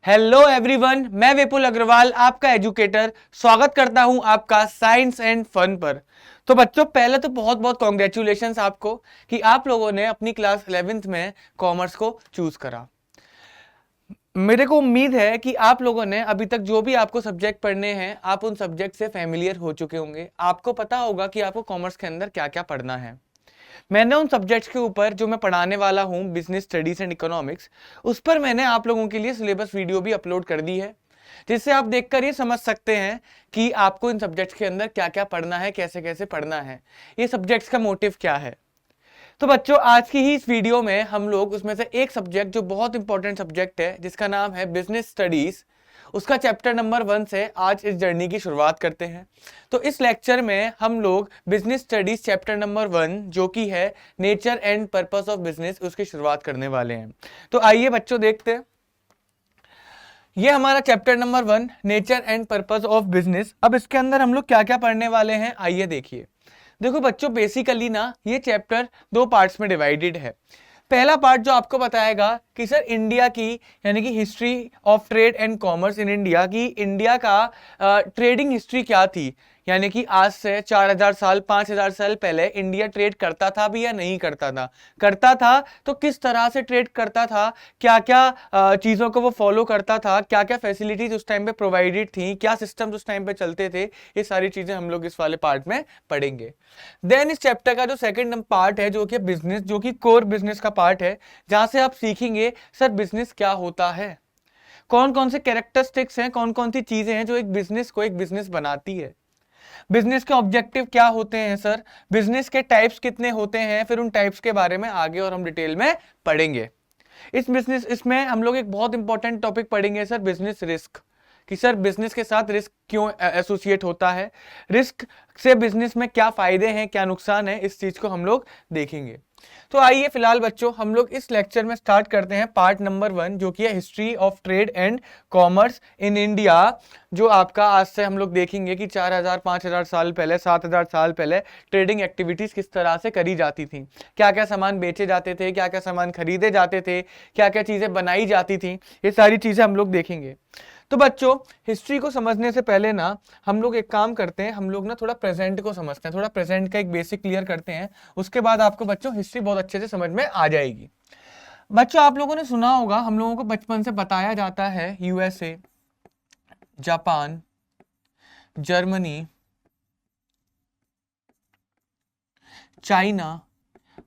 Hello everyone, मैं विपुल अग्रवाल आपका educator स्वागत करता हूं आपका साइंस एंड फन पर। तो बच्चों, पहले तो बहुत बहुत कॉन्ग्रेचुलेशंस आपको कि आप लोगों ने अपनी क्लास 11th में कॉमर्स को चूज करा। मेरे को उम्मीद है कि आप लोगों ने अभी तक जो भी आपको सब्जेक्ट पढ़ने हैं आप उन सब्जेक्ट से फैमिलियर हो चुके होंगे। आपको पता होगा कि आपको कॉमर्स के अंदर क्या क्या पढ़ना है। मैंने उन सब्जेक्ट्स के ऊपर जो मैं पढ़ाने वाला हूं, बिजनेस स्टडीज एंड इकोनॉमिक्स, उस पर मैंने आप लोगों के लिए सिलेबस वीडियो भी अपलोड कर दी है, जिससे आप देखकर ये समझ सकते हैं कि आपको इन सब्जेक्ट्स के अंदर क्या क्या पढ़ना है, कैसे कैसे पढ़ना है, ये सब्जेक्ट्स का मोटिव क्या है। तो बच्चों, आज की ही इस वीडियो में हम लोग उसमें से एक सब्जेक्ट जो बहुत इंपॉर्टेंट सब्जेक्ट है, जिसका नाम है बिजनेस स्टडीज, उसका चैप्टर नंबर 1 से आज इस जर्नी की शुरुआत करते हैं। तो इस लेक्चर में हम लोग बिजनेस स्टडीज चैप्टर नंबर 1, जो कि है nature and purpose of business, उसकी शुरुआत करने वाले हैं। तो आइए बच्चों, देखते हैं। ये हमारा chapter number 1, nature and purpose of business. अब इसके अंदर हम लोग क्या क्या पढ़ने वाले हैं, आइए देखिए। देखो बच्चों, बेसिकली ना ये चैप्टर दो पार्ट्स में डिवाइडेड है। पहला पार्ट जो आपको बताएगा कि सर इंडिया की, यानी कि history of trade and commerce in India, की इंडिया का ट्रेडिंग हिस्ट्री क्या थी, यानी कि आज से 4000 साल 5000 साल पहले इंडिया ट्रेड करता था भी या नहीं करता था। करता था तो किस तरह से ट्रेड करता था, क्या क्या चीज़ों को वो फॉलो करता था, क्या क्या फैसिलिटीज उस टाइम पे प्रोवाइडेड थी, क्या सिस्टम उस टाइम पे चलते थे, ये सारी चीज़ें हम लोग इस वाले पार्ट में पढ़ेंगे। देन इस चैप्टर का जो सेकंड पार्ट है, जो कि बिजनेस, जो कि कोर बिजनेस का पार्ट है, जहां से आप सीखेंगे सर बिजनेस क्या होता है, कौन कौन से कैरेक्टरिस्टिक्स हैं, कौन कौन सी चीजें हैं जो एक बिजनेस को एक बिजनेस बनाती है, बिजनेस के ऑब्जेक्टिव क्या होते हैं सर, बिजनेस के टाइप्स कितने होते हैं, फिर उन टाइप्स के बारे में आगे और हम डिटेल में पढ़ेंगे। इसमें हम लोग एक बहुत इंपॉर्टेंट टॉपिक पढ़ेंगे सर, बिजनेस रिस्क, कि सर बिजनेस के साथ रिस्क क्यों एसोसिएट होता है, रिस्क से बिजनेस में क्या फायदे हैं, क्या नुकसान है, इस चीज को हम लोग देखेंगे। तो आइए फिलहाल बच्चों, हम लोग इस लेक्चर में स्टार्ट करते हैं पार्ट नंबर 1, जो कि है history of trade and commerce in India. जो आपका आज से हम लोग देखेंगे कि 4000 5000 साल पहले, 7000 साल पहले ट्रेडिंग एक्टिविटीज किस तरह से करी जाती थी, क्या क्या सामान बेचे जाते थे, क्या क्या सामान खरीदे जाते थे, क्या क्या चीजें बनाई जाती थी, ये सारी चीजें हम लोग देखेंगे। तो बच्चों, हिस्ट्री को समझने से पहले ना हम लोग एक काम करते हैं, हम लोग ना थोड़ा प्रेजेंट को समझते हैं, थोड़ा प्रेजेंट का एक बेसिक क्लियर करते हैं। उसके बाद आपको बच्चों हिस्ट्री बहुत अच्छे से समझ में आ जाएगी। बच्चों, आप लोगों ने सुना होगा, हम लोगों को बचपन से बताया जाता है यूएसए, जापान, जर्मनी, चाइना,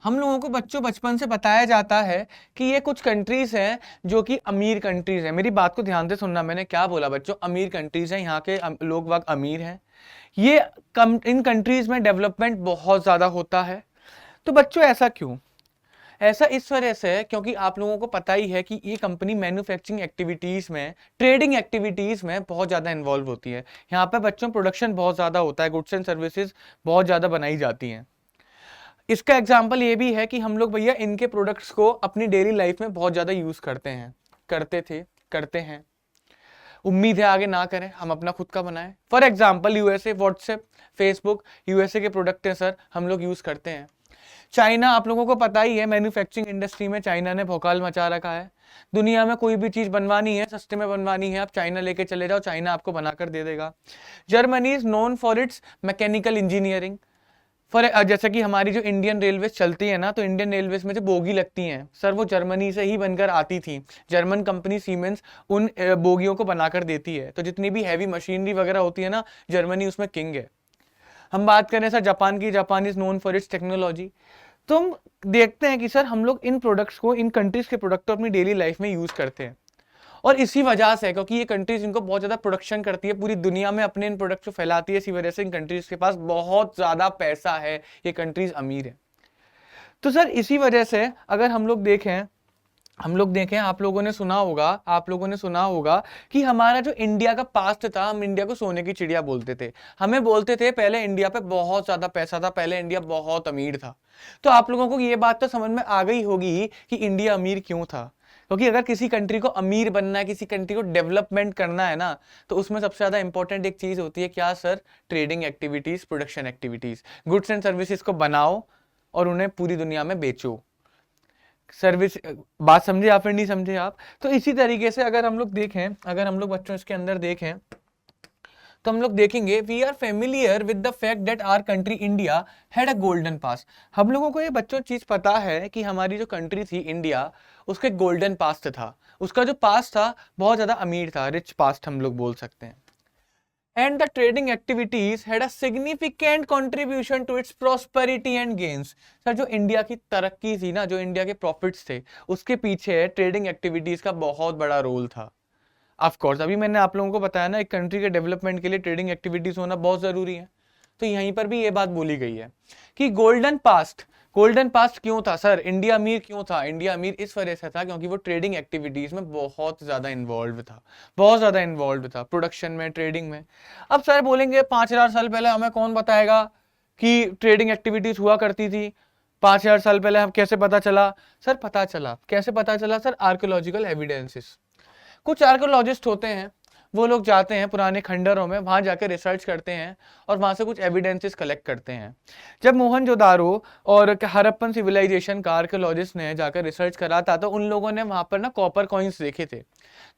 हम लोगों को बच्चों बचपन से बताया जाता है कि ये कुछ कंट्रीज हैं जो कि अमीर कंट्रीज हैं। मेरी बात को ध्यान से सुनना, मैंने क्या बोला बच्चों, अमीर कंट्रीज हैं, यहाँ के लोग वक्त अमीर हैं। ये इन कंट्रीज में डेवलपमेंट बहुत ज्यादा होता है। तो बच्चों ऐसा क्यों? ऐसा इस वजह से है क्योंकि आप लोगों को पता ही है कि ये कंपनी मैन्युफैक्चरिंग एक्टिविटीज में, ट्रेडिंग एक्टिविटीज में बहुत ज्यादा इन्वॉल्व होती है। यहाँ पे बच्चों प्रोडक्शन बहुत ज्यादा होता है, गुड्स एंड सर्विसेज बहुत ज्यादा बनाई जाती हैं। इसका एग्जाम्पल ये भी है कि हम लोग भैया इनके प्रोडक्ट्स को अपनी डेली लाइफ में बहुत ज्यादा यूज करते हैं, करते थे, करते हैं। उम्मीद है आगे ना करें, हम अपना खुद का बनाएं। For example USA, WhatsApp, Facebook USA के प्रोडक्ट हैं सर, हम लोग यूज करते हैं। चाइना, आप लोगों को पता ही है, मैन्युफैक्चरिंग इंडस्ट्री में चाइना ने भौकाल मचा रखा है। दुनिया में कोई भी चीज बनवानी है, सस्ते में बनवानी है, आप चाइना लेके चले जाओ, चाइना आपको बनाकर दे देगा। Germany is known for its mechanical engineering. For जैसे कि हमारी जो इंडियन रेलवे चलती है ना, तो इंडियन रेलवे में जो बोगी लगती हैं सर, वो जर्मनी से ही बनकर आती थी। जर्मन कंपनी सीमेंस उन बोगियों को बनाकर देती है। तो जितनी भी हैवी मशीनरी वगैरह होती है ना, जर्मनी उसमें किंग है। हम बात करें सर जापान की, Japan is known for its technology. तो हम देखते हैं कि सर हम लोग इन प्रोडक्ट्स को, इन कंट्रीज के प्रोडक्ट को अपनी डेली लाइफ में यूज करते हैं। और इसी वजह से, क्योंकि ये कंट्रीज इनको बहुत ज्यादा प्रोडक्शन करती है, पूरी दुनिया में अपने इन प्रोडक्ट्स को फैलाती है, इसी वजह से इन कंट्रीज के पास बहुत ज्यादा पैसा है, ये कंट्रीज अमीर है। तो सर इसी वजह से अगर हम लोग देखें, आप लोगों ने सुना होगा, कि हमारा जो इंडिया का पास्ट था, हम इंडिया को सोने की चिड़िया बोलते थे। हमें बोलते थे पहले इंडिया पे बहुत ज्यादा पैसा था, पहले इंडिया बहुत अमीर था। तो आप लोगों को ये बात तो समझ में आ गई होगी कि इंडिया अमीर क्यों था। क्योंकि अगर किसी कंट्री को अमीर बनना है, किसी कंट्री को डेवलपमेंट करना है ना, तो उसमें सबसे ज्यादा इंपॉर्टेंट एक चीज होती है, क्या sir? Trading activities, production activities, goods and services को बनाओ और उन्हें पूरी दुनिया में बेचो। सर्विस, बात समझे या फिर नहीं समझे आप? तो इसी तरीके से अगर हम लोग देखें, अगर हम लोग बच्चों इसके अंदर देखें तो हम लोग देखेंगे we are familiar with the fact that our country India had a golden past. हम लोगों को ये बच्चों चीज पता है कि हमारी जो कंट्री थी इंडिया, उसके गोल्डन पास्ट था, उसका जो पास्ट था बहुत ज्यादा अमीर था, रिच पास्ट हम लोग बोल सकते हैं। And the trading activities had a significant contribution to its prosperity and gains। Sir जो इंडिया की तरक्की थी ना, जो इंडिया के प्रॉफिट्स थे, उसके पीछे ट्रेडिंग एक्टिविटीज का बहुत बड़ा रोल था। ऑफ कोर्स अभी मैंने आप लोगों को बताया ना, एक कंट्री के डेवलपमेंट के लिए ट्रेडिंग एक्टिविटीज होना बहुत जरूरी है। तो यहीं पर भी ये बात बोली गई है कि गोल्डन पास्ट क्यों था सर, इंडिया अमीर क्यों था? इंडिया अमीर इस वजह से था क्योंकि वो ट्रेडिंग एक्टिविटीज में बहुत ज्यादा इन्वॉल्व था, बहुत ज्यादा इन्वॉल्व था प्रोडक्शन में, ट्रेडिंग में। अब सर बोलेंगे 5000 साल पहले हमें कौन बताएगा कि ट्रेडिंग एक्टिविटीज हुआ करती थी? 5000 साल पहले हम कैसे पता चला? सर पता चला, कैसे पता चला सर? Archaeological evidences. कुछ आर्कियोलॉजिस्ट होते हैं, वो लोग जाते हैं पुराने खंडरों में, वहां जाकर रिसर्च करते हैं और वहां से कुछ एविडेंसेस कलेक्ट करते हैं। जब मोहनजोदारो और हड़प्पन सिविलाइजेशन का आर्कियोलॉजिस्ट ने जाकर रिसर्च करा था, तो उन लोगों ने वहां पर ना कॉपर कॉइन्स देखे थे।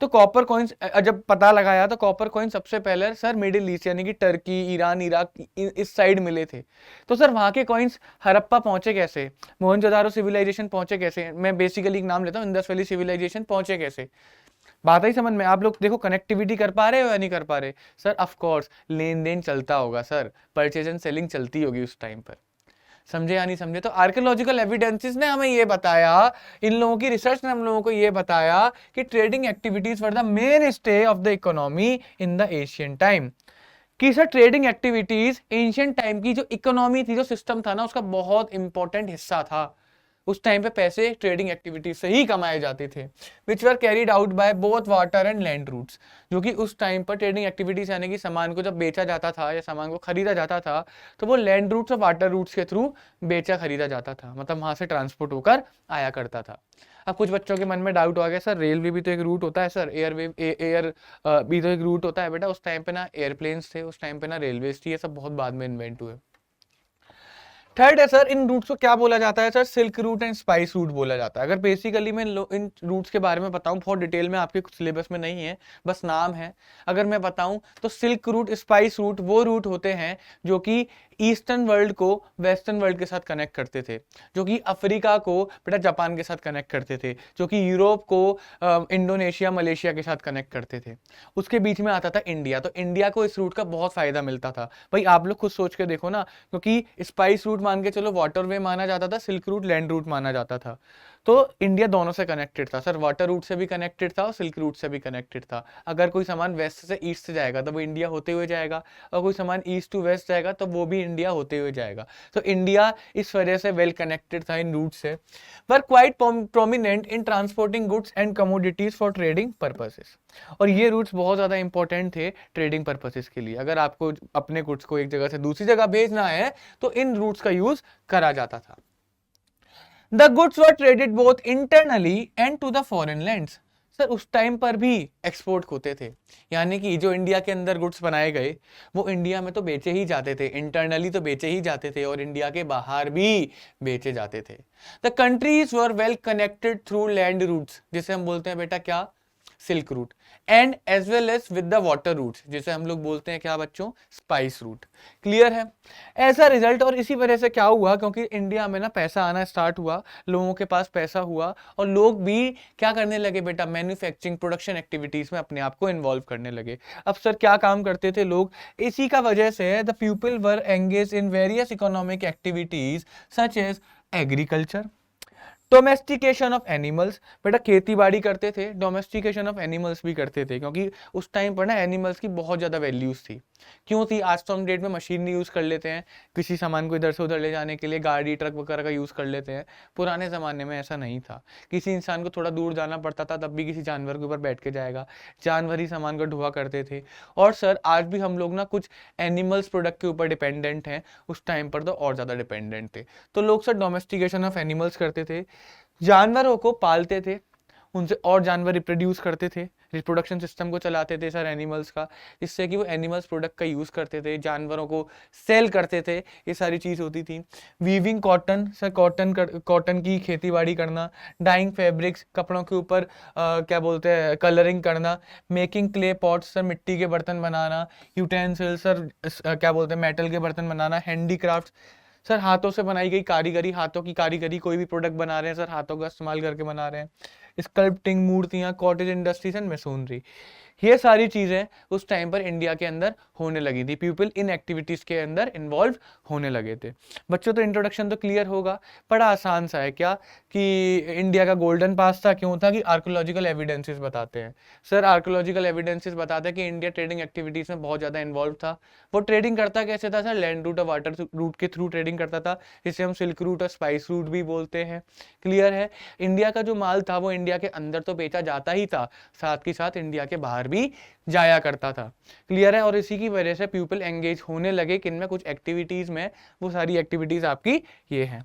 तो कॉपर कॉइन्स जब पता लगाया तो कॉपर कॉइन सबसे पहले सर मिडिल ईस्ट यानी कि टर्की, ईरान, इराक इस साइड मिले थे। तो सर वहां के कॉइन्स हड़प्पा पहुंचे कैसे, मोहनजोदारो सिविलाइजेशन पहुंचे कैसे? मैं बेसिकली एक नाम लेता हूँ, इंडस वैली सिविलाइजेशन पहुंचे कैसे? बात ही समझ में, आप लोग देखो कनेक्टिविटी कर पा रहे हो या नहीं कर पा रहे? सर ऑफ कोर्स लेन देन चलता होगा सर, परचेज एंड सेलिंग चलती होगी उस टाइम पर। समझे या नहीं समझे? तो आर्कियोलॉजिकल एविडेंसेस ने हमें ये बताया, इन लोगों की रिसर्च ने हम लोगों को ये बताया कि trading activities were the main stay of the economy in the Asian time. कि sir trading activities ancient time की जो इकोनॉमी थी, जो सिस्टम था ना, उसका बहुत इंपॉर्टेंट हिस्सा था। उस टाइम पे पैसे ट्रेडिंग एक्टिविटी से ही कमाए जाते थे, which were carried out by both water and land routes. जो कि उस टाइम पर ट्रेडिंग एक्टिविटीज यानी कि सामान को जब बेचा जाता था या सामान को खरीदा जाता था, तो वो लैंड रूट्स और वाटर रूट्स के थ्रू बेचा खरीदा जाता था, मतलब वहां से ट्रांसपोर्ट होकर आया करता था। अब कुछ बच्चों के मन में डाउट आ गया, सर रेलवे भी तो एक रूट होता है सर, एयर भी तो एक रूट होता है बेटा। उस टाइम पे ना एयरप्लेन्स थे, उस टाइम पे ना रेलवेज थी, ये सब बहुत बाद में इन्वेंट हुए। थर्ड है सर, इन रूट्स को क्या बोला जाता है sir? Silk route and spice route बोला जाता है। अगर बेसिकली मैं इन रूट्स के बारे में बताऊं, बहुत डिटेल में आपके सिलेबस में नहीं है, बस नाम है। अगर मैं बताऊं तो सिल्क रूट, स्पाइस रूट वो रूट होते हैं जो कि ईस्टर्न वर्ल्ड को वेस्टर्न वर्ल्ड के साथ कनेक्ट करते थे, जो कि अफ्रीका को बेटा जापान के साथ कनेक्ट करते थे, जो कि यूरोप को इंडोनेशिया, मलेशिया के साथ कनेक्ट करते थे। उसके बीच में आता था इंडिया, तो इंडिया को इस रूट का बहुत फायदा मिलता था। भाई आप लोग खुद सोच के देखो ना, क्योंकि स्पाइस रूट मान के चलो वाटरवे माना जाता था, सिल्क रूट लैंड रूट माना जाता था। तो इंडिया दोनों से कनेक्टेड था सर, वाटर रूट से भी कनेक्टेड था और सिल्क रूट से भी कनेक्टेड था। अगर कोई सामान वेस्ट से ईस्ट से जाएगा तो वो इंडिया होते हुए जाएगा, और कोई सामान ईस्ट टू वेस्ट जाएगा तो वो भी इंडिया होते हुए जाएगा। तो इंडिया इस वजह से वेल कनेक्टेड था इन रूट से, पर quite prominent in transporting goods and commodities for trading purposes. और ये रूट्स बहुत ज्यादा इंपॉर्टेंट थे ट्रेडिंग पर्पसेस के लिए। अगर आपको अपने गुड्स को एक जगह से दूसरी जगह भेजना है तो इन रूट्स का यूज करा जाता था। The goods were traded both internally and to the foreign lands. Sir उस टाइम पर भी एक्सपोर्ट होते थे, यानी कि जो इंडिया के अंदर गुड्स बनाए गए वो इंडिया में तो बेचे ही जाते थे, इंटरनली तो बेचे ही जाते थे और इंडिया के बाहर भी बेचे जाते थे। The countries were well connected through land routes, जिसे हम बोलते हैं बेटा क्या? Silk route, and as well as with the water route, जिसे हम लोग बोलते हैं क्या बच्चों? Spice route. क्लियर है? ऐसा रिजल्ट, और इसी वजह से क्या हुआ, क्योंकि इंडिया में ना पैसा आना स्टार्ट हुआ, लोगों के पास पैसा हुआ और लोग भी क्या करने लगे बेटा? मैन्युफैक्चरिंग, प्रोडक्शन एक्टिविटीज में अपने आप को इन्वॉल्व करने लगे। अब सर क्या काम करते थे लोग? इसी का वजह से the people were engage in various economic activities such as agriculture, domestication of animals. बेटा खेती बाड़ी करते थे, डोमेस्टिकेशन ऑफ एनिमल्स भी करते थे, क्योंकि उस टाइम पर ना एनिमल्स की बहुत ज्यादा वैल्यूज थी। क्यों थी? आज तो हम डेट में मशीन यूज कर लेते हैं, किसी सामान को इधर से उधर ले जाने के लिए गाड़ी, ट्रक वगैरह का यूज कर लेते हैं। पुराने जमाने में ऐसा नहीं था, किसी इंसान को थोड़ा दूर जाना पड़ता था तब भी किसी जानवर के ऊपर बैठ के जाएगा, जानवर ही सामान को ढुआ करते थे। और सर आज भी हम लोग ना कुछ एनिमल्स प्रोडक्ट के ऊपर डिपेंडेंट हैं, उस टाइम पर तो और ज्यादा डिपेंडेंट थे। तो लोग सर डोमेस्टिकेशन ऑफ एनिमल्स करते थे, जानवरों को पालते थे, उनसे और जानवर रिप्रोड्यूस करते थे, रिप्रोडक्शन सिस्टम को चलाते थे सर एनिमल्स का, जिससे कि वो एनिमल्स प्रोडक्ट का यूज़ करते थे, जानवरों को सेल करते थे, ये सारी चीज़ होती थी। वीविंग कॉटन, सर कॉटन की खेती बाड़ी करना, डाइंग फैब्रिक्स, कपड़ों के ऊपर क्या बोलते हैं कलरिंग करना, मेकिंग क्ले पॉट्स, सर मिट्टी के बर्तन बनाना, यूटेंसिल सर क्या बोलते हैं मेटल के बर्तन बनाना, हैंडीक्राफ्ट सर हाथों से बनाई गई कारीगरी, हाथों की कारीगरी, कोई भी प्रोडक्ट बना रहे हैं सर हाथों का इस्तेमाल करके बना रहे हैं, स्कल्पटिंग, मूर्तियां, कॉटेज इंडस्ट्रीज एंड मशीनरी, ये सारी चीजें उस टाइम पर इंडिया के अंदर होने लगी थी, पीपल इन एक्टिविटीज के अंदर इन्वॉल्व होने लगे थे। बच्चों तो इंट्रोडक्शन तो क्लियर होगा, बड़ा आसान सा है क्या कि इंडिया का गोल्डन पास था, क्यों था कि आर्कोलॉजिकल एविडेंसेस बताते हैं सर, आर्कोलॉजिकल एविडेंसेस बताते हैं कि इंडिया ट्रेडिंग एक्टिविटीज में बहुत ज्यादा इन्वॉल्व था। वो ट्रेडिंग करता कैसे था सर, लैंड रूट और वाटर रूट के थ्रू ट्रेडिंग करता था, जिसे हम सिल्क रूट और स्पाइस रूट भी बोलते हैं। क्लियर है, इंडिया का जो माल था वो इंडिया के अंदर तो बेचा जाता ही था, साथ ही साथ इंडिया के बाहर भी जाया करता था। क्लियर है, और इसी की वजह से पीपल एंगेज होने लगे किन में, कुछ एक्टिविटीज में, वो सारी एक्टिविटीज आपकी ये हैं।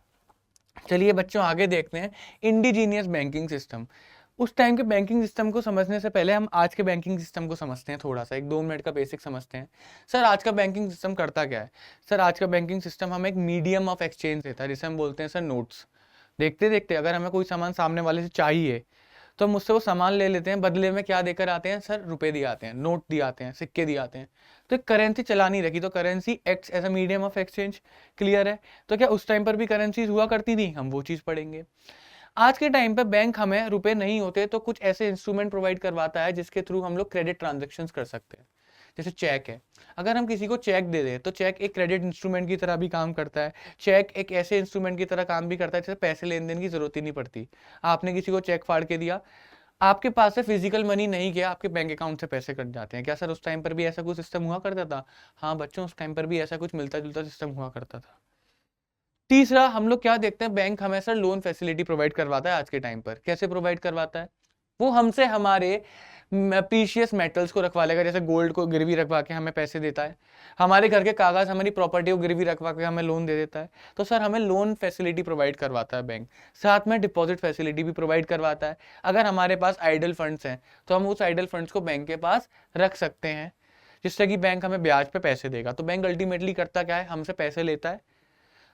चलिए बच्चों आगे देखते हैं इंडिजीनियस बैंकिंग सिस्टम। उस टाइम के बैंकिंग सिस्टम को समझने से पहले हम आज के बैंकिंग सिस्टम को समझते हैं, थोड़ा सा 1-2 मिनट का बेसिक समझते हैं। सर आज का बैंकिंग सिस्टम करता क्या है, सर आज का बैंकिंग सिस्टम हमें एक मीडियम ऑफ एक्सचेंज देता है, जिसे हम बोलते हैं सर नोट्स। देखते देखते अगर हमें कोई सामान सामने वाले से चाहिए तो हम उससे वो सामान ले लेते हैं, बदले में क्या देकर आते हैं सर, रुपए दिए आते हैं, नोट दिए आते हैं, सिक्के दिए आते हैं। तो करेंसी चलानी रखी, तो currency acts as a medium of exchange. Clear है, तो क्या उस टाइम पर भी करेंसीज हुआ करती थी, हम वो चीज पढ़ेंगे। आज के टाइम पे बैंक हमें रुपए नहीं होते तो कुछ ऐसे इंस्ट्रूमेंट प्रोवाइड करवाता है जिसके थ्रू हम लोग क्रेडिट ट्रांजेक्शन्स कर सकते हैं। जैसे चेक है, अगर हम किसी को चेक दे दें तो चेक एक क्रेडिट इंस्ट्रूमेंट की तरह भी काम करता है। चेक एक ऐसे इंस्ट्रूमेंट की तरह काम भी करता है जैसे पैसे लेन देन की जरूरत ही नहीं पड़ती। आपने किसी को चेक फाड़ के दिया, आपके पास से फिजिकल मनी नहीं गया, आपके बैंक अकाउंट से पैसे कट जाते हैं। क्या सर उस टाइम पर भी ऐसा कुछ सिस्टम हुआ करता था? हाँ बच्चों, उस टाइम पर भी ऐसा कुछ मिलता जुलता सिस्टम हुआ करता था। तीसरा, हम लोग क्या देखते हैं, बैंक हमें सर लोन फैसिलिटी प्रोवाइड करवाता है। आज के टाइम पर कैसे प्रोवाइड करवाता है, वो हमसे हमारे प्रीशियस मेटल्स को रखवा लेगा, जैसे गोल्ड को गिरवी रखवा के हमें पैसे देता है, हमारे घर के कागज, हमारी प्रॉपर्टी को गिरवी रखवा के हमें लोन दे देता है। तो सर हमें लोन फैसिलिटी प्रोवाइड करवाता है बैंक, साथ में डिपॉजिट फैसिलिटी भी प्रोवाइड करवाता है। अगर हमारे पास आइडल फंड्स हैं तो हम उस आइडल फंड्स को बैंक के पास रख सकते हैं, जिससे कि बैंक हमें ब्याज पे पैसे देगा। तो बैंक अल्टीमेटली करता क्या है, हमसे पैसे लेता है,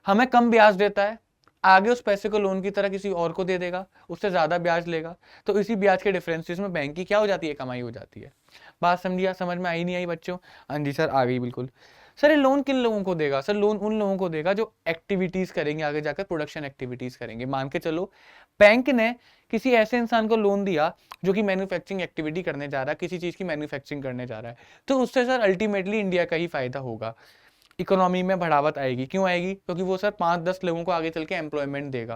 हमें कम ब्याज देता है, आगे उस पैसे को लोन की तरह किसी और को दे देगा, उससे ज्यादा ब्याज लेगा। तो इसी ब्याज के डिफरेंसेस में बैंक की क्या हो जाती है, कमाई हो जाती है। बात समझिए, समझ में आई नहीं आई बच्चों? हाँ जी सर, आ गई बिल्कुल। सर ये लोन किन लोगों को देगा? सर लोन उन लोगों को देगा जो एक्टिविटीज करेंगे, आगे जाकर प्रोडक्शन एक्टिविटीज करेंगे। मान के चलो बैंक ने किसी ऐसे इंसान को लोन दिया जो कि मैन्युफैक्चरिंग एक्टिविटी करने जा रहा है, किसी चीज की मैन्युफैक्चरिंग करने जा रहा है, तो उससे सर अल्टीमेटली इंडिया का ही फायदा होगा, इकोनॉमी में बढ़ावत आएगी। क्यों आएगी? क्योंकि वो सर 5-10 लोगों को आगे चल के एम्प्लॉयमेंट देगा।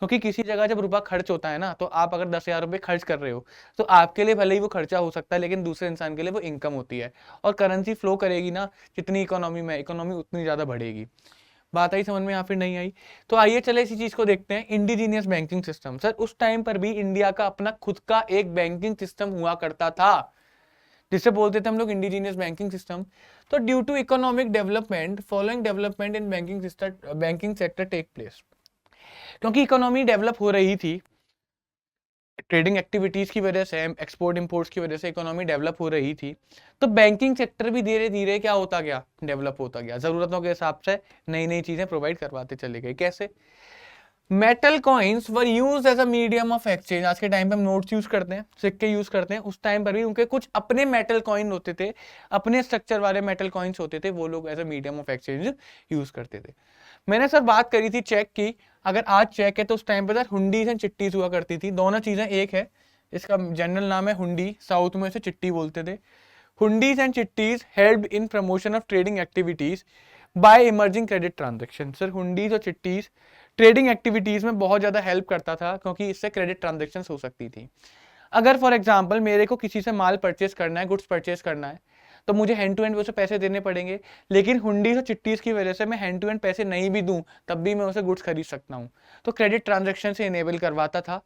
क्योंकि किसी जगह जब रुपया खर्च होता है ना, तो आप अगर 10,000 रुपए खर्च कर रहे हो तो आपके लिए भले ही वो खर्चा हो सकता है, लेकिन दूसरे इंसान के लिए वो इनकम होती है, और करेंसी फ्लो करेगी ना जितनी इकोनॉमी में, इकोनॉमी उतनी ज्यादा बढ़ेगी। बात आई समझ में या फिर नहीं आई? तो आइए चले इसी चीज को देखते हैं, इंडिजीनियस बैंकिंग सिस्टम। सर उस टाइम पर भी इंडिया का अपना खुद का एक बैंकिंग सिस्टम हुआ करता था, जिसे बोलते थे हम लोग इंडिजीनियस बैंकिंग सिस्टम। तो due to economic development, following development in banking sector take place, क्योंकि इकोनॉमी डेवलप हो रही थी, ट्रेडिंग एक्टिविटीज की वजह से, एक्सपोर्ट इंपोर्ट्स की वजह से इकोनॉमी डेवलप हो रही थी, तो बैंकिंग सेक्टर भी धीरे धीरे क्या होता गया, डेवलप होता गया। जरूरतों के हिसाब से नई नई चीजें प्रोवाइड करवाते चले गए। कैसे? Metal coins were used as a medium of exchange. आज के टाइम पे हम नोट्स यूज करते हैं, सिक्के यूज करते हैं, उस टाइम पर भी उनके कुछ अपने मेटल कॉइन होते थे, अपने स्ट्रक्चर वाले मेटल कॉइन्स होते थे, वो लोग as a medium of exchange use करते थे। मैंने सर बात करी थी चेक की, अगर आज चेक है तो उस टाइम पे सर हुंडीज एंड चिट्टीज हुआ करती थी। दोनों चीजें एक है, इसका जनरल नाम है हुंडी, साउथ में इसे चिट्टी बोलते थे। Hundis and chittis help in promotion of trading activities by emerging credit transaction. Sir hundis और चिट्टीज ट्रेडिंग एक्टिविटीज में बहुत ज्यादा हेल्प करता था, क्योंकि इससे क्रेडिट ट्रांजेक्शन हो सकती थी। अगर फॉर एग्जाम्पल मेरे को किसी से माल परचेस करना है, गुड्स परचेस करना है, तो मुझे हैंड टू हैंड उसे पैसे देने पड़ेंगे, लेकिन हुंडीज और चिट्टीज की वजह से मैं हैंड टू हैंड पैसे नहीं भी दूं तब भी मैं उसे गुड्स खरीद सकता हूं। तो क्रेडिट ट्रांजेक्शन से इनेबल करवाता था।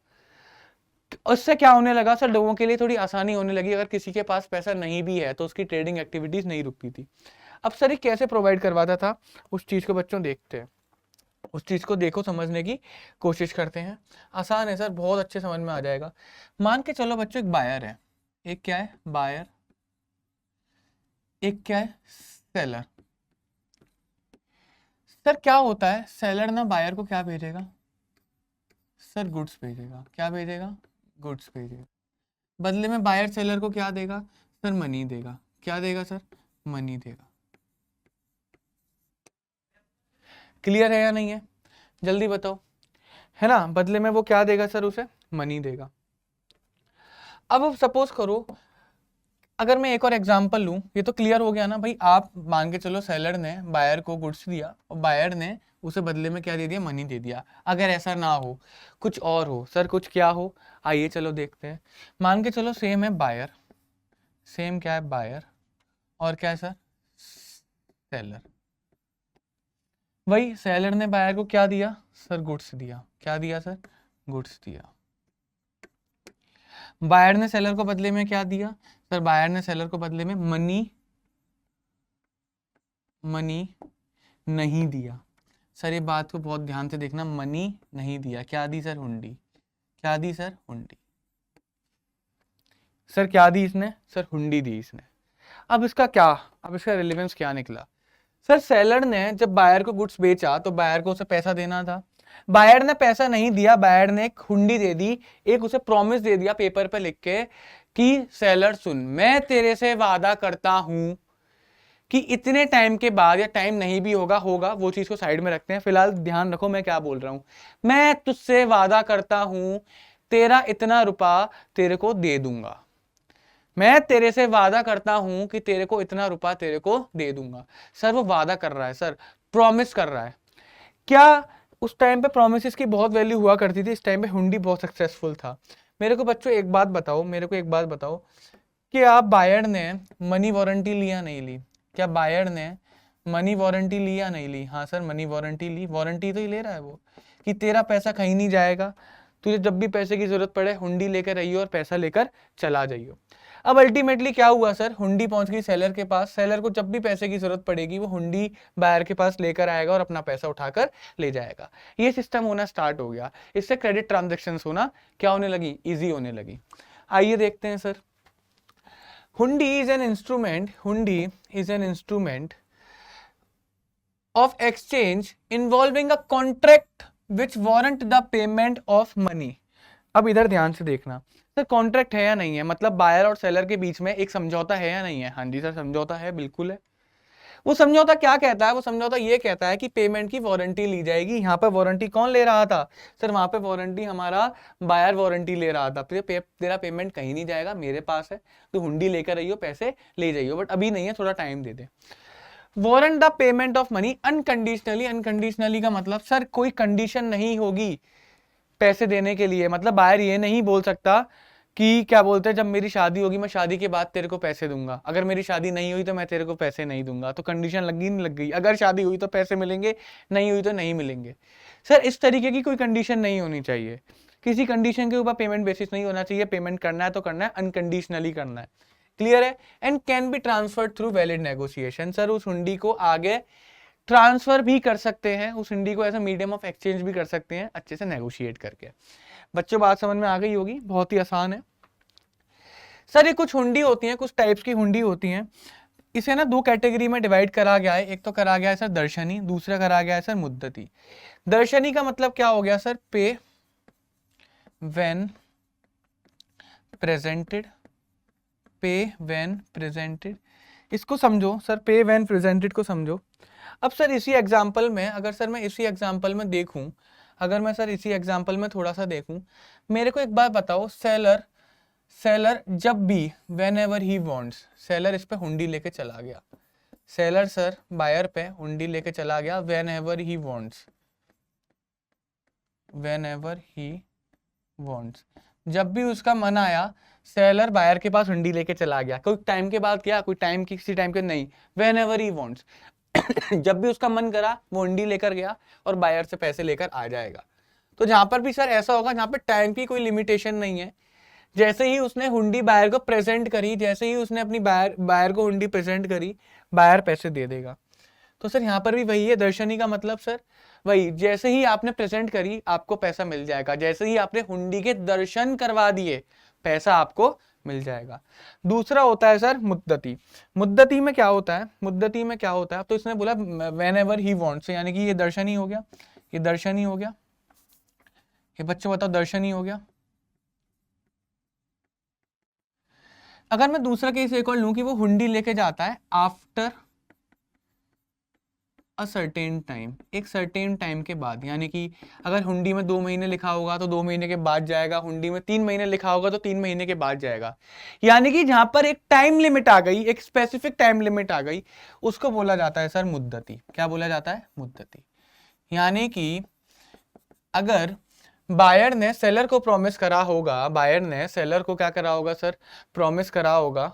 उससे क्या होने लगा सर, लोगों के लिए थोड़ी आसानी होने लगी, अगर किसी के पास पैसा नहीं भी है तो उसकी ट्रेडिंग एक्टिविटीज नहीं रुकती थी। अब सर ये कैसे प्रोवाइड करवाता था, उस चीज को बच्चों देखते हैं। उस चीज को देखो, समझने की कोशिश करते हैं। आसान है सर, बहुत अच्छे समझ में आ जाएगा। मान के चलो बच्चों, एक बायर है, एक क्या है बायर, एक क्या है सेलर। सर क्या होता है, सेलर ना बायर को क्या भेजेगा सर, गुड्स भेजेगा। क्या भेजेगा, गुड्स भेजेगा। बदले में बायर सेलर को क्या देगा सर, मनी देगा। क्या देगा सर, मनी देगा। क्लियर है या नहीं है, जल्दी बताओ, है ना। बदले में वो क्या देगा सर, उसे मनी देगा। अब सपोज करो, अगर मैं एक और एग्जांपल लूं, ये तो क्लियर हो गया ना भाई। आप मान के चलो सेलर ने बायर को गुड्स दिया और बायर ने उसे बदले में क्या दे दिया, मनी दे दिया। अगर ऐसा ना हो, कुछ और हो सर, कुछ क्या हो, आइए चलो देखते हैं। मान के चलो सेम है बायर, सेम क्या है बायर, और क्या है सर सेलर। वही सेलर ने बायर को क्या दिया सर, गुड्स दिया। क्या दिया सर, गुड्स दिया। बायर ने सेलर को बदले में क्या दिया सर, बायर ने सेलर को बदले में मनी नहीं दिया। सर ये बात को बहुत ध्यान से देखना, मनी नहीं दिया। क्या दी सर, हुंडी। क्या दी सर, हुंडी। सर क्या दी इसने सर, हुंडी दी इसने। अब इसका क्या, अब इसका रिलेवेंस क्या निकला सर। सेलर ने जब बायर को गुड्स बेचा तो बायर को उसे पैसा देना था। बायर ने पैसा नहीं दिया, बायर ने एक हुंडी दे दी, एक उसे प्रॉमिस दे दिया पेपर पे लिख के कि सेलर सुन, मैं तेरे से वादा करता हूं कि इतने टाइम के बाद, या टाइम नहीं भी होगा, वो चीज को साइड में रखते हैं, फिलहाल ध्यान रखो मैं क्या बोल रहा हूं। मैं तुझसे वादा करता हूं तेरा इतना रुपया तेरे को दे दूंगा। मैं तेरे से वादा करता हूं कि तेरे को इतना रुपया तेरे को दे दूंगा। सर वो वादा कर रहा है सर, प्रॉमिस कर रहा है। क्या उस टाइम पे प्रोमिस की बहुत वैल्यू हुआ करती थी, इस टाइम पे हुंडी बहुत सक्सेसफुल था। मेरे को बच्चों एक बात बताओ, कि आप बायर ने मनी वारंटी लिया नहीं ली। क्या बायर ने मनी वारंटी लिया नहीं ली, हाँ सर मनी वारंटी ली। वारंटी तो ही ले रहा है वो कि तेरा पैसा कहीं नहीं जाएगा, तुझे जब भी पैसे की जरूरत पड़े हुंडी लेकर आइयो और पैसा लेकर चला जाइयो। अब अल्टीमेटली क्या हुआ सर, हुंडी पहुंच गई सेलर के पास। सेलर को जब भी पैसे की जरूरत पड़ेगी वो हुंडी बायर के पास लेकर आएगा और अपना पैसा उठाकर ले जाएगा। ये सिस्टम होना स्टार्ट हो गया। इससे क्रेडिट ट्रांजेक्शन्स होना क्या होने लगी, इजी होने लगी। आइए देखते हैं सर। हुंडी is an instrument of exchange involving a contract which warrant the payment of money. अब इधर ध्यान से देखना सर, कॉन्ट्रैक्ट है या नहीं है, मतलब बायर और सेलर के बीच में एक समझौता है या नहीं है। हाँ जी सर समझौता है, बिल्कुल है। वो समझौता क्या कहता है, वो समझौता ये कहता है कि पेमेंट की वारंटी ली जाएगी। यहाँ पर वारंटी कौन ले रहा था सर, वहां पे वारंटी हमारा बायर वारंटी ले रहा था। तेरा पेमेंट कहीं नहीं जाएगा, मेरे पास है, तो हुंडी लेकर आइयो, पैसे ले जाइयो, बट अभी नहीं है, थोड़ा time they they. Warrant the payment of money unconditionally. Unconditionally का मतलब सर कोई कंडीशन नहीं होगी पैसे देने के लिए। मतलब बायर ये नहीं बोल सकता कि क्या बोलते हैं, जब मेरी शादी होगी मैं शादी के बाद तेरे को पैसे दूंगा, अगर मेरी शादी नहीं हुई तो मैं तेरे को पैसे नहीं दूंगा। तो कंडीशन लगी नहीं, लग गई। अगर शादी हुई तो पैसे मिलेंगे, नहीं हुई तो नहीं मिलेंगे। सर इस तरीके की कोई कंडीशन नहीं होनी चाहिए, किसी कंडीशन के ऊपर पेमेंट बेसिस नहीं होना चाहिए। पेमेंट करना है तो करना है, अनकंडीशनली करना है। क्लियर है। And can be transferred through valid negotiation. Sir उस हुंडी को आगे ट्रांसफर भी कर सकते हैं, उस हुंडी को ऐसा मीडियम ऑफ एक्सचेंज भी कर सकते हैं, अच्छे से नेगोशिएट करके। बच्चों बात समझ में आ गई होगी, बहुत ही आसान है सर। ये कुछ हुंडी होती हैं, कुछ टाइप्स की हुंडी होती हैं। इसे ना दो कैटेगरी में डिवाइड करा गया है। एक तो करा गया है सर दर्शनी, दूसरा करा गया है सर मुद्दती। दर्शनी का मतलब क्या हो गया सर, पे व्हेन प्रेजेंटेड, पे व्हेन प्रेजेंटेड। इसको समझो सर, पे व्हेन प्रेजेंटेड को समझो। अब सर इसी एग्जांपल में, अगर सर मैं इसी एग्जांपल में देखूं, अगर मैं सर इसी एग्जांपल में थोड़ा सा देखूं, मेरे को एक बात बताओ, सेलर जब भी when ever he wants, seller इस पे हुंडी लेके चला गया। सेलर सर बायर पे हुंडी लेके चला गया when ever he wants, when ever he wants. जब भी उसका मन आया सेलर बायर के पास हुंडी लेके चला गया। कोई टाइम के बाद क्या, कोई टाइम किसी टाइम के नहीं, वेन एवर ही वॉन्ट्स। जब भी उसका मन करा वो हुंडी लेकर गया और बायर से पैसे लेकर आ जाएगा। तो जहां पर भी सर ऐसा होगा जहां पर टाइम की कोई लिमिटेशन नहीं है, जैसे ही उसने हुंडी बायर को प्रेजेंट करी, जैसे ही उसने अपनी बायर को हुंडी प्रेजेंट करी, बायर पैसे दे देगा। तो सर यहाँ पर भी वही है, दर्शनी का मतलब सर वही, जैसे ही आपने प्रेजेंट करी आपको पैसा मिल जाएगा, जैसे ही आपने हुंडी के दर्शन करवा दिए पैसा आपको मिल जाएगा। दूसरा होता है सर मुद्दती। मुद्दती में क्या होता है, मुद्दती में क्या होता है, तो इसने बोला वेन एवर ही वॉन्ट्स, यानी कि ये दर्शन ही हो गया, ये दर्शन ही हो गया, ये बच्चों बताओ दर्शन ही हो गया। अगर मैं दूसरा केस एक और लूं कि वो हुंडी लेके जाता है आफ्टर अ सर्टेन टाइम, एक सर्टेन टाइम के बाद, यानी कि अगर हुंडी में 2 महीने लिखा होगा तो 2 महीने के बाद जाएगा, हुंडी में 3 महीने लिखा होगा तो 3 महीने के बाद जाएगा, यानी कि जहां पर एक टाइम लिमिट आ गई, एक स्पेसिफिक टाइम लिमिट आ गई, उसको बोला जाता है सर मुद्दती। क्या बोला जाता है, मुद्दती। यानी कि अगर बायर ने सेलर को प्रॉमिस करा होगा, बायर ने सेलर को क्या करा होगा सर, प्रॉमिस करा होगा,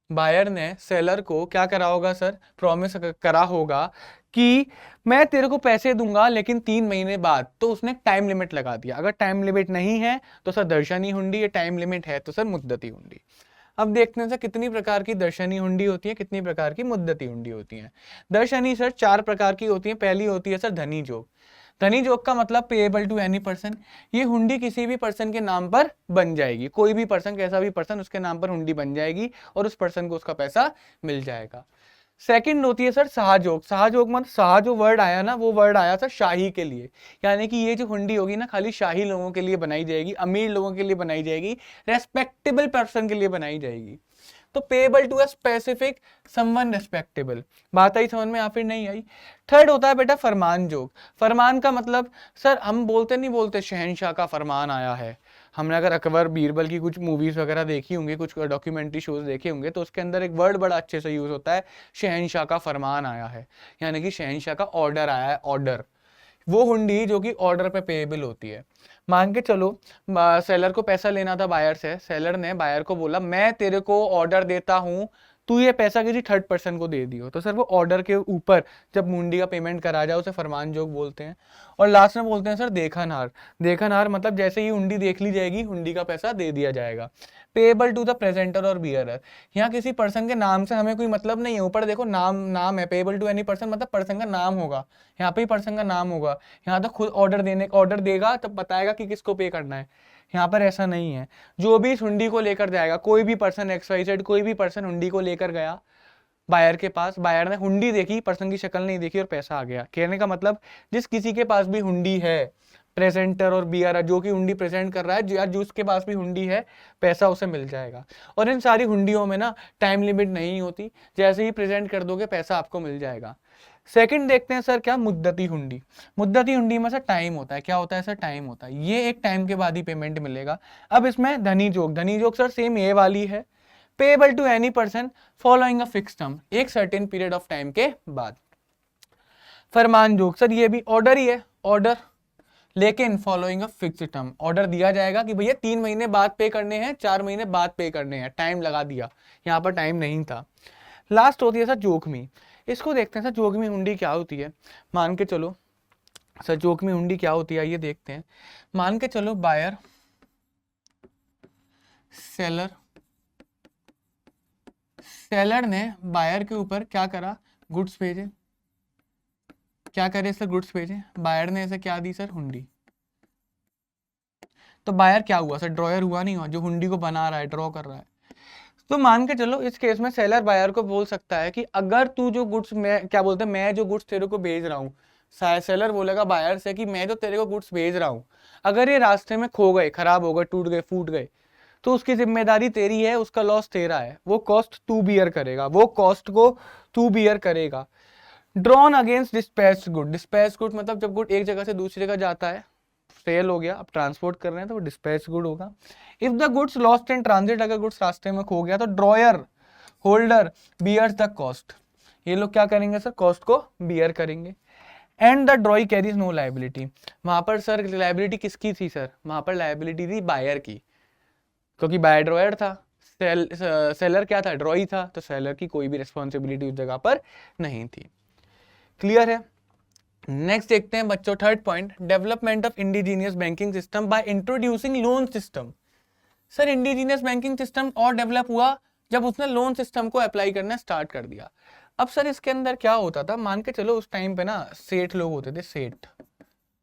बायर ने सेलर को क्या करा होगा सर, प्रॉमिस करा होगा कि मैं तेरे को पैसे दूंगा लेकिन 3 महीने बाद, तो उसने टाइम लिमिट लगा दिया। अगर टाइम लिमिट नहीं है तो सर दर्शनी हुंडी, ये टाइम लिमिट है तो सर मुद्दती हुंडी। अब देखते हैं सर कितनी प्रकार की दर्शनी हुंडी होती है, कितनी प्रकार की मुद्दती हुंडी होती है। दर्शनी सर 4 प्रकार की होती है। पहली होती है सर धनी जोग। धनी जोग का मतलब पेएबल टू एनी पर्सन, ये हुंडी किसी भी पर्सन के नाम पर बन जाएगी, कोई भी पर्सन, कैसा भी पर्सन, उसके नाम पर हुंडी बन जाएगी और उस पर्सन को उसका पैसा मिल जाएगा। सेकंड होती है सर सहयोग। सहयोग मतलब शाह जो वर्ड आया ना, वो वर्ड आया था शाही के लिए, यानी कि ये जो हुंडी होगी ना खाली शाही लोगों के लिए बनाई जाएगी, अमीर लोगों के लिए बनाई जाएगी, रेस्पेक्टेबल पर्सन के लिए बनाई जाएगी। तो payable to a specific someone respectable. बात आई समझ में या फिर नहीं आई। थर्ड होता है बेटा फरमान जोग। फरमान का मतलब सर हम बोलते नहीं बोलते शहनशाह का फरमान आया है, हमने अगर अकबर बीरबल की कुछ मूवीज वगैरह देखी होंगी, कुछ डॉक्यूमेंट्री शोज देखे होंगे, तो उसके अंदर एक वर्ड बड़ा अच्छे से यूज होता है, शहनशाह का फरमान आया है, यानी कि शहनशाह का ऑर्डर आया है, ऑर्डर। वो हुंडी जो कि ऑर्डर पे पेएबल होती है। मान के चलो सेलर को पैसा लेना था बायर से, सेलर ने बायर को बोला मैं तेरे को ऑर्डर देता हूं, तू ये पैसा किसी थर्ड पर्सन को दे दियो, तो सर वो ऑर्डर के ऊपर जब हुंडी का पेमेंट करा जाए उसे फरमान जोग बोलते हैं। और लास्ट में बोलते हैं सर देखनहार। देखनहार मतलब जैसे ही हुंडी देख ली जाएगी हुंडी का पैसा दे दिया जाएगा। पेएबल टू द प्रेजेंटर और बियरर, यहाँ किसी पर्सन के नाम से हमें कोई मतलब नहीं है, ऊपर देखो नाम नाम है, पेएबल टू एनी पर्सन मतलब पर्सन का नाम होगा, यहाँ पे ही पर्सन का नाम होगा, यहाँ तो खुद ऑर्डर देगा तब बताएगा कि किसको पे करना है। यहाँ पर ऐसा नहीं है, जो भी इस हुंडी को लेकर जाएगा, कोई भी पर्सन XYZ, कोई भी पर्सन हुंडी को लेकर गया बायर के पास, बायर ने हुंडी देखी, पर्सन की शक्ल नहीं देखी और पैसा आ गया। कहने का मतलब जिस किसी के पास भी हुंडी है, प्रेजेंटर और बियर जो कि हुंडी प्रेजेंट कर रहा है, या जिसके पास भी हुंडी है, पैसा उसे मिल जाएगा। और इन सारी हुंडियों में ना टाइम लिमिट नहीं होती, जैसे ही प्रेजेंट कर दोगे पैसा आपको मिल जाएगा। सेकंड देखते हैं सर क्या, मुद्दती हुंडी। मुद्दती हुंडी में सर टाइम होता है, क्या होता है सर, टाइम होता है, ये एक टाइम के बाद ही पेमेंट मिलेगा। अब इसमें धनी जोग, धनी जोग सर सेम ये वाली है, payable to any person following a fix term, एक सर्टेन पीरियड ऑफ टाइम के बाद। फरमान जोग सर ये भी ऑर्डर ही है, ऑर्डर, लेकिन following a fix term, order दिया जाएगा कि भैया 3 महीने बाद पे करने हैं, 4 महीने बाद पे करने हैं, टाइम लगा दिया, यहाँ पर टाइम नहीं था। लास्ट होती है सर जोखमी। इसको देखते हैं सर जोखमी हुंडी क्या होती है। मान के चलो सर जोखमी हुंडी क्या होती है ये देखते हैं। मान के चलो बायर सेलर, सेलर ने बायर के ऊपर क्या करा, गुड्स भेजे, क्या करे सर, गुड्स भेजे, बायर ने ऐसे क्या दी सर, हुंडी। तो बायर क्या हुआ सर, ड्रॉयर हुआ, नहीं हुआ, जो हुंडी को बना रहा है, ड्रॉ कर रहा है। तो मान के चलो इस केस में सेलर बायर को बोल सकता है कि अगर तू जो गुड्स, मैं क्या बोलते हैं, मैं जो गुड्स तेरे को भेज रहा हूँ, सेलर बोलेगा बायर से कि मैं जो तेरे को गुड्स भेज रहा हूँ, अगर ये रास्ते में खो गए, खराब हो गए, टूट गए, फूट गए, तो उसकी जिम्मेदारी तेरी है, उसका लॉस तेरा है, वो कॉस्ट तू बियर करेगा, वो कॉस्ट को तू बियर करेगा। Drawn against dispatch good. Dispatch good मतलब जब गुड एक जगह से दूसरी जगह जाता है, सेल हो गया, अब ट्रांसपोर्ट कर रहे हैं तो वो डिस्पैच गुड होगा। If the goods lost in transit, अगर गुड्स रास्ते में खो गया तो drawer holder bears the cost, ये लोग क्या करेंगे सर, कॉस्ट को बियर करेंगे। And the drawee carries no liability, वहां पर सर लाइबिलिटी किसकी थी सर, वहां पर लाइबिलिटी थी बायर की, क्योंकि बायर ड्रॉयर था, सेलर क्या था, ड्रॉई था, तो सेलर की कोई भी रिस्पॉन्सिबिलिटी उस जगह पर नहीं थी। क्लियर है। नेक्स्ट देखते हैं बच्चों third point, development of indigenous banking system by introducing loan system. Sir indigenous banking system और डेवलप हुआ जब उसने लोन सिस्टम को अप्लाई करना स्टार्ट कर दिया। अब सर इसके अंदर क्या होता था, मान के चलो उस टाइम पे ना सेठ लोग होते थे, सेठ,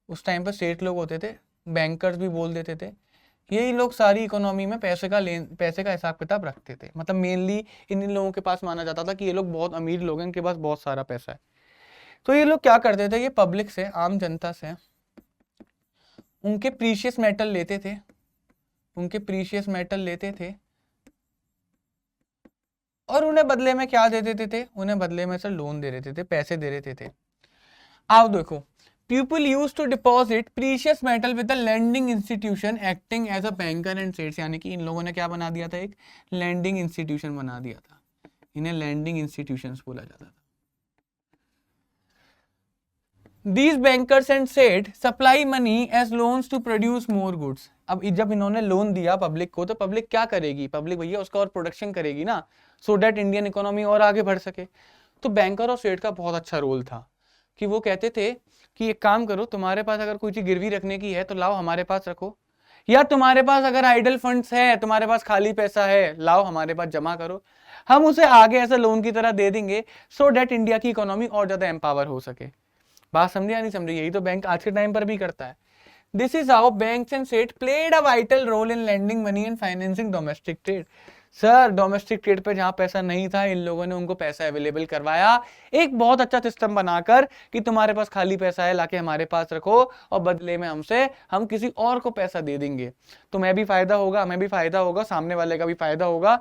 उस टाइम पे सेठ लोग होते थे, बैंकर्स भी बोल देते थे, यही लोग सारी इकोनॉमी में पैसे का हिसाब किताब रखते थे। मतलब मेनली इन लोगों के पास माना जाता था कि ये लोग बहुत अमीर लोग हैं, इनके पास बहुत सारा पैसा है। तो ये लोग क्या करते थे, ये पब्लिक से, आम जनता से उनके प्रीशियस मेटल लेते थे, उनके प्रीशियस मेटल लेते थे और उन्हें बदले में क्या दे देते थे, उन्हें बदले में सर लोन दे देते थे, पैसे दे देते थे। आओ देखो, people use to deposit precious metal with the lending institution acting as a banker and trades, यानी कि इन लोगों ने क्या बना दिया था, एक लैंडिंग इंस्टीट्यूशन बना दिया था, इन्हें लैंडिंग इंस्टीट्यूशंस बोला जाता था। These bankers and said supply money as loans to produce more goods। अब जब इन्होंने लोन दिया पब्लिक को, तो पब्लिक क्या करेगी, पब्लिक भैया उसका और प्रोडक्शन करेगी ना, सो दैट इंडियन इकोनॉमी और आगे बढ़ सके। तो बैंकर और सेठ का बहुत अच्छा रोल था कि वो कहते थे कि एक काम करो, तुम्हारे पास अगर कोई चीज गिरवी रखने की है तो लाओ हमारे पास रखो, या तुम्हारे पास अगर आइडल फंड्स है, तुम्हारे पास खाली पैसा है, लाओ हमारे पास जमा करो, हम उसे आगे ऐसे लोन की तरह दे देंगे, सो दैट इंडिया की इकोनॉमी और ज्यादा एम्पावर हो सके। बात समझे या नहीं समझे, यही तो बैंक आज के टाइम पर भी करता है। This is how banks and state played a vital role in lending money and financing domestic trade. Sir domestic trade पे जहां पैसा नहीं था, इन लोगों ने उनको पैसा अवेलेबल करवाया, एक बहुत अच्छा सिस्टम बनाकर कि तुम्हारे पास खाली पैसा है, लाके हमारे पास रखो और बदले में हम किसी और को पैसा दे देंगे, तुम्हें भी फायदा होगा, हमें भी फायदा होगा, सामने वाले का भी फायदा होगा,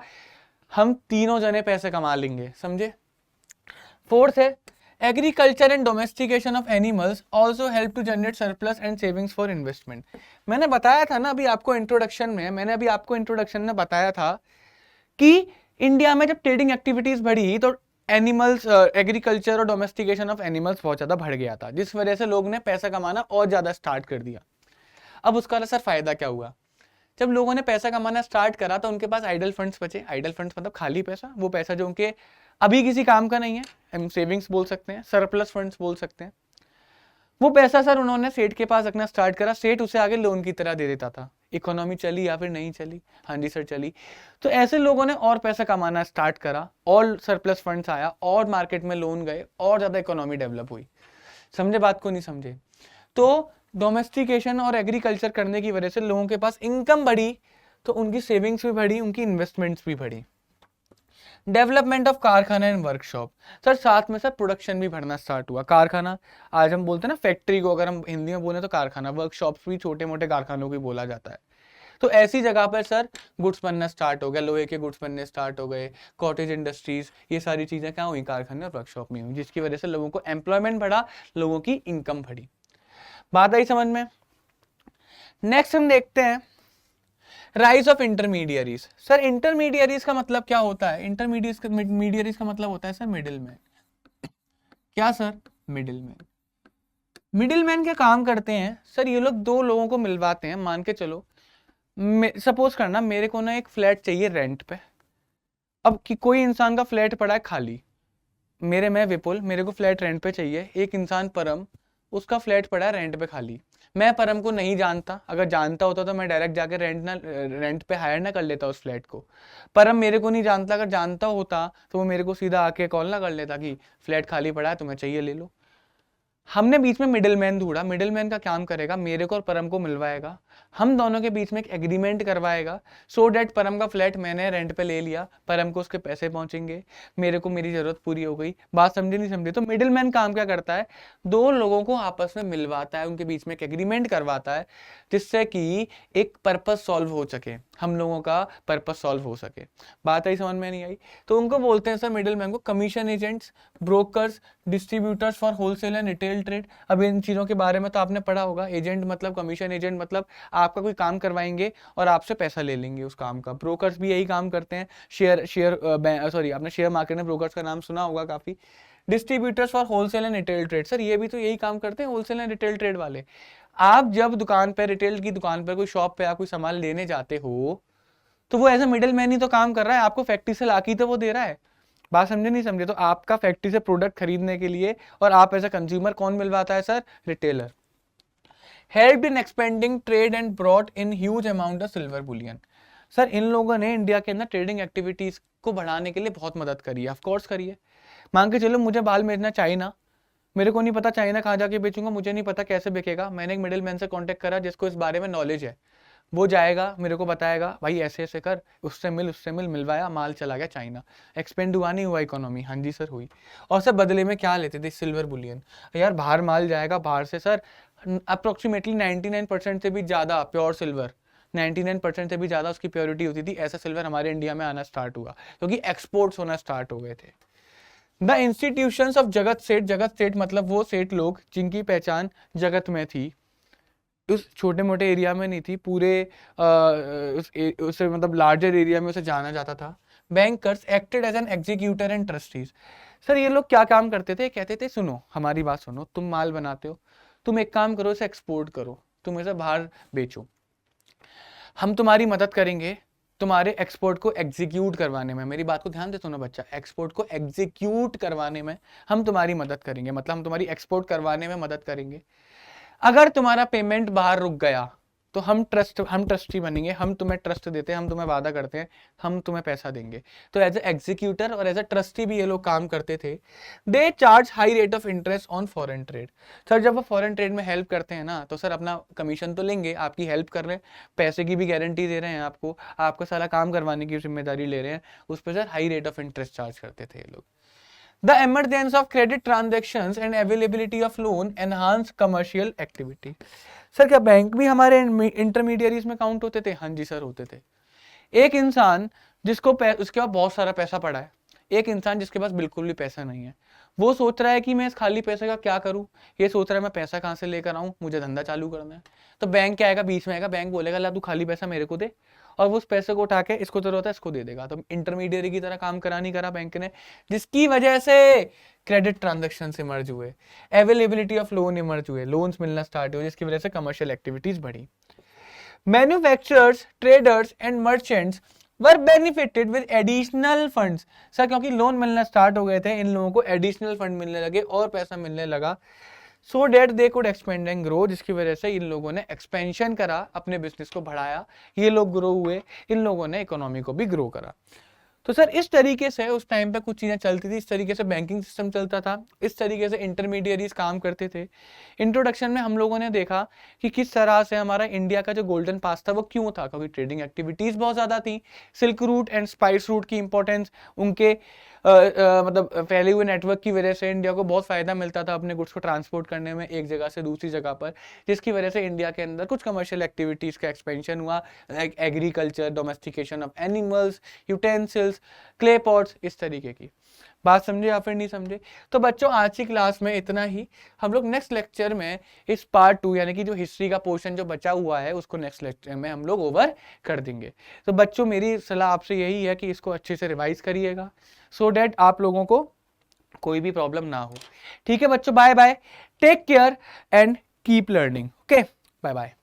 हम तीनों जने पैसे कमा लेंगे। समझे। फोर्थ है, agriculture and domestication of animals also help to generate surplus and savings for investment. मैंने बताया था ना अभी आपको इंट्रोडक्शन में बताया था कि इंडिया में जब ट्रेडिंग एक्टिविटीज बढ़ी तो एनिमल्स, एग्रीकल्चर और डोमेस्टिकेशन ऑफ एनिमल्स बहुत ज्यादा बढ़ गया था, जिस वजह से लोग ने पैसा कमाना और ज्यादा स्टार्ट कर दिया। अब उसका सर फायदा क्या हुआ, जब लोगों ने पैसा कमाना स्टार्ट करा तो उनके पास आइडल फंड्स बचे। आइडल फंड्स मतलब खाली पैसा, वो पैसा जो उनके अभी किसी काम का नहीं है, हम सेविंग्स बोल सकते हैं, सरप्लस फंड्स बोल सकते हैं। वो पैसा सर उन्होंने सेठ के पास रखना स्टार्ट करा, सेठ उसे आगे लोन की तरह दे देता था। इकोनॉमी चली या फिर नहीं चली, हाँ जी सर चली। तो ऐसे लोगों ने और पैसा कमाना स्टार्ट करा, और सरप्लस फंड्स आया, और मार्केट में लोन गए, और ज्यादा इकोनॉमी डेवलप हुई। समझे बात को, नहीं समझे। तो डोमेस्टिकेशन और एग्रीकल्चर करने की वजह से लोगों के पास इनकम बढ़ी, तो उनकी सेविंग्स भी बढ़ी, उनकी इन्वेस्टमेंट्स भी बढ़ी। डेवलपमेंट ऑफ कारखाना एंड वर्कशॉप, सर साथ में सर प्रोडक्शन भी बढ़ना स्टार्ट हुआ। कारखाना आज हम बोलते हैं ना फैक्ट्री को, अगर हम हिंदी में बोले तो कारखाना, वर्कशॉप्स भी छोटे मोटे कारखानों को बोला जाता है। तो ऐसी जगह पर सर गुड्स बनना स्टार्ट हो गया, लोहे के गुड्स बनने स्टार्ट हो गए, कॉटेज इंडस्ट्रीज, ये सारी चीजें क्या हुई, कारखाने और वर्कशॉप में हुई, जिसकी वजह से लोगों को एम्प्लॉयमेंट बढ़ा, लोगों की इनकम बढ़ी। बात आई समझ में। नेक्स्ट हम देखते हैं rise of intermediaries. Sir intermediaries का मतलब क्या होता है, इंटरमीडियरीज का मतलब होता है सर मिडिल मैन। क्या sir, middle man. Middle man क्या काम करते हैं सर, ये लोग दो लोगों को मिलवाते हैं। मान के चलो, सपोज करना मेरे को ना एक फ्लैट चाहिए रेंट पे, अब कि कोई इंसान का फ्लैट पड़ा है खाली, मैं विपुल, मेरे को फ्लैट रेंट पे चाहिए, एक इंसान परम, उसका फ्लैट पड़ा है रेंट पे खाली। मैं परम को नहीं जानता, अगर जानता होता तो मैं डायरेक्ट जाकर रेंट पे हायर ना कर लेता उस फ्लैट को। परम मेरे को नहीं जानता, अगर जानता होता तो वो मेरे को सीधा आके कॉल ना कर लेता कि फ्लैट खाली पड़ा है, तुम्हें चाहिए ले लो। हमने बीच में मिडिलमैन ढूंढा, मिडिलमैन का काम करेगा, मेरे को और परम को मिलवाएगा, हम दोनों के बीच में एक एग्रीमेंट करवाएगा, सो डेट परम का फ्लैट मैंने रेंट पे ले लिया, परम को उसके पैसे पहुंचेंगे, मेरे को मेरी जरूरत पूरी हो गई। बात समझे नहीं समझे। तो मिडिलमैन काम क्या करता है, दो लोगों को आपस में मिलवाता है, उनके बीच में एक एग्रीमेंट करवाता है, जिससे कि एक पर्पस सॉल्व हो सके, हम लोगों का पर्पस सॉल्व हो सके। बात आई समझ में नहीं आई। तो उनको बोलते हैं सर मिडिलमैन को commission agents, brokers, distributors for wholesale and retail trade. अब इन चीजों के बारे में तो आपने पढ़ा होगा, एजेंट मतलब, कमीशन एजेंट मतलब आपका कोई काम करवाएंगे और आपसे पैसा ले लेंगे उस काम का। ब्रोकर्स भी यही काम करते हैं, आपने शेयर मार्केट में ब्रोकर्स का नाम सुना होगा काफी। Distributors for wholesale and retail trade, sir ये भी तो यही काम करते हैं, होलसेल एंड रिटेल ट्रेड वाले। आप जब दुकान पर, रिटेल की दुकान पर, कोई शॉप पे आप कोई सामान लेने जाते हो, तो वो एज ए मिडिल मैन ही तो काम कर रहा है, आपको फैक्ट्री से लाके तो वो दे रहा है। बात समझे नहीं समझे। तो आपका फैक्ट्री से प्रोडक्ट खरीदने के लिए और आप एज ए कंज्यूमर कौन मिलवाता है sir, retailer. Help in expanding trade and brought in huge amount of silver bullion. Sir इन लोगों ने इंडिया के अंदर ट्रेडिंग एक्टिविटीज को बढ़ाने के लिए बहुत मदद करी है, ऑफ कोर्स करी है। मान के चलो मुझे बाल बेचना चाइना, मेरे को नहीं पता चाइना कहाँ जाके बेचूंगा, मुझे नहीं पता कैसे बिकेगा, मैंने एक मिडिल मैन से कांटेक्ट करा जिसको इस बारे में नॉलेज है, वो जाएगा मेरे को बताएगा भाई ऐसे ऐसे कर, उससे मिल, मिलवाया, माल चला गया चाइना, एक्सपेंड हुआ नहीं हुआ इकोनॉमी, हाँ जी सर हुई। और सर बदले में क्या लेते थे, सिल्वर बुलियन। यार बाहर माल जाएगा, बाहर से सर अप्रोक्सीमेटली 99% से भी ज़्यादा प्योर सिल्वर, 99% से भी ज़्यादा उसकी प्योरिटी होती थी, ऐसा सिल्वर हमारे इंडिया में आना स्टार्ट हुआ क्योंकि एक्सपोर्ट्स होना स्टार्ट हो गए थे। द इंस्टीट्यूशंस ऑफ जगत सेठ, जगत सेठ मतलब वो सेठ लोग जिनकी पहचान जगत में थी, उस छोटे मोटे एरिया में नहीं थी, पूरे उसे मतलब लार्जर एरिया में उसे जाना जाता था। Bankers acted as an executor and trustees. Sir ये लोग क्या काम करते थे, कहते थे सुनो हमारी बात सुनो, तुम माल बनाते हो, तुम एक काम करो, इसे एक्सपोर्ट करो, तुम इसे बाहर बेचो, हम तुम्हारी मदद करेंगे तुम्हारे एक्सपोर्ट को एग्जीक्यूट करवाने में। मेरी बात को ध्यान से सुनो बच्चा, एक्सपोर्ट को एग्जीक्यूट करवाने में हम तुम्हारी मदद करेंगे, मतलब हम तुम्हारी एक्सपोर्ट करवाने में मदद करेंगे। अगर तुम्हारा पेमेंट बाहर रुक गया तो हम ट्रस्टी बनेंगे, हम तुम्हें ट्रस्ट देते हैं, हम तुम्हें वादा करते हैं, हम तुम्हें पैसा देंगे। तो एज ए एग्जीक्यूटर और एज ए ट्रस्टी भी ये लोग काम करते थे। They charge high rate of interest on foreign trade. Sir जब वो फॉरेन ट्रेड में हेल्प करते हैं ना, तो सर अपना कमीशन तो लेंगे, आपकी हेल्प कर रहे हैं, पैसे की भी गारंटी दे रहे हैं आपको, आपका सारा काम करवाने की जिम्मेदारी ले रहे हैं, उस पर sir high rate of interest charge करते थे ये लोग। The emergence of credit transactions and availability of loan enhance commercial activity। Sir क्या बैंक भी हमारे इंटरमीडियरीज में काउंट होते थे? हाँ जी सर होते थे। एक इंसान जिसको उसके पास बहुत सारा पैसा पड़ा है, एक इंसान जिसके पास बिल्कुल भी पैसा नहीं है, वो सोच रहा है कि मैं इस खाली पैसे का क्या करूं, ये सोच रहा है मैं पैसा कहां से लेकर आऊं, मुझे धंधा चालू करना है। तो बैंक क्या आएगा, बीच में आएगा, बैंक बोलेगा ला तू खाली पैसा मेरे को दे, और वो उस पैसे को उठा के इसको जरूरत है इसको दे देगा। तो इंटरमीडियरी की तरह काम करा नहीं करा बैंक ने, जिसकी वजह से क्रेडिट ट्रांजेक्शन इमर्ज हुए, अवेलेबिलिटी ऑफ लोन इमर्ज हुए, लोन्स मिलना स्टार्ट हुए, जिसकी वजह से कमर्शियल एक्टिविटीज बढ़ी। Manufacturers, traders and merchants were benefited with additional funds. Sir क्योंकि लोन मिलना स्टार्ट हो गए थे, इन लोगों को एडिशनल फंड मिलने लगे और पैसा मिलने लगा, so that they could expand and grow, जिसकी वजह से इन लोगों ने एक्सपेंशन करा, अपने बिजनेस को बढ़ाया, ये लोग ग्रो हुए, इन लोगों ने इकोनॉमी को भी ग्रो करा। तो सर इस तरीके से उस टाइम पे कुछ चीजें चलती थी, इस तरीके से बैंकिंग सिस्टम चलता था, इस तरीके से इंटरमीडियरीज काम करते थे। इंट्रोडक्शन में हम लोगों ने देखा कि किस तरह से हमारा इंडिया का जो गोल्डन पास था वो क्यों था, क्योंकि ट्रेडिंग एक्टिविटीज बहुत ज्यादा थी, silk route and spice route की इंपॉर्टेंस, उनके मतलब फैले हुए नेटवर्क की वजह से इंडिया को बहुत फायदा मिलता था अपने गुड्स को ट्रांसपोर्ट करने में एक जगह से दूसरी जगह पर, जिसकी वजह से इंडिया के अंदर कुछ कमर्शियल एक्टिविटीज का एक्सपेंशन हुआ, like agriculture, domestication of animals, utensils, clay pots, इस तरीके की बात समझे या फिर नहीं समझे। तो बच्चों आज की क्लास में इतना ही, हम लोग नेक्स्ट लेक्चर में इस पार्ट 2 यानी कि जो हिस्ट्री का पोर्शन जो बचा हुआ है उसको नेक्स्ट लेक्चर में हम लोग ओवर कर देंगे। तो बच्चों मेरी सलाह आपसे यही है कि इसको अच्छे से रिवाइज करिएगा, सो डेट आप लोगों को कोई भी प्रॉब्लम ना हो। ठीक है बच्चों, bye bye, take care and keep learning. Okay, bye bye.